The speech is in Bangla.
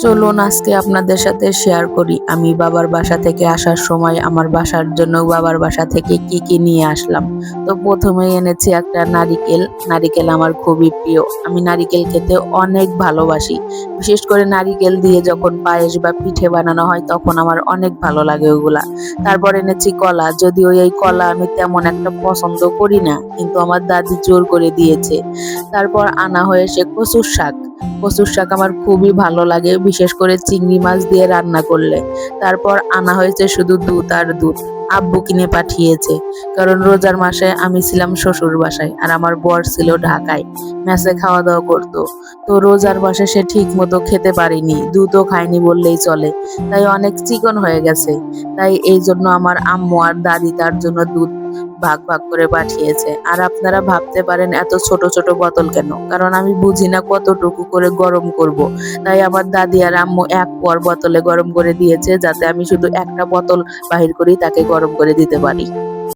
চলুন আজকে আপনাদের সাথে শেয়ার করি আমি বাবার বাসা থেকে আসার সময় আমার বাসার জন্য বাবার বাসা থেকে কি কি নিয়ে আসলাম। তো প্রথমেই এনেছি একটা নারিকেল। নারিকেল আমার খুবই প্রিয়, আমি নারিকেল খেতে অনেক ভালোবাসি। বিশেষ করে নারিকেল দিয়ে যখন পায়েস বা পিঠে বানানো হয় তখন আমার অনেক ভালো লাগে ওগুলা। তারপর এনেছি কলা, যদিও এই কলা আমি তেমন একটা পছন্দ করি না, কিন্তু আমার দাদি জোর করে দিয়েছে। তারপর আনা হয়েছে কচুর শাক। কচুর শাক আমার খুবই ভালো লাগে, বিশেষ করে চিংড়ি মাছ দিয়ে রান্না করলে। তারপর আনা হয়েছে শুধু দুধ আর দুধ। আব্বু কিনে পাঠিয়েছে, কারণ রোজার মাসে আমি ছিলাম শ্বশুর বাসায় আর আমার বর ছিল ঢাকায়, মেসে খাওয়া দাওয়া করতো। তো রোজার মাসে সে ঠিক মতো খেতে পারিনি, দুধও খায়নি বললেই চলে, তাই অনেক চিকন হয়ে গেছে। তাই এই জন্য আমার আম্মু আর দাদি তার জন্য দুধ ভাগ ভাগ করে পাঠিয়েছে। আর আপনারা ভাবতে পারেন এত ছোট ছোট বোতল কেন, কারণ আমি বুঝি না কতটুকু করে গরম করব। তাই আমার দাদি আর আম্মু এক পর বোতলে গরম করে দিয়েছে, যাতে আমি শুধু একটা বোতল বাহির করি তাকে গরম করে দিতে পারি।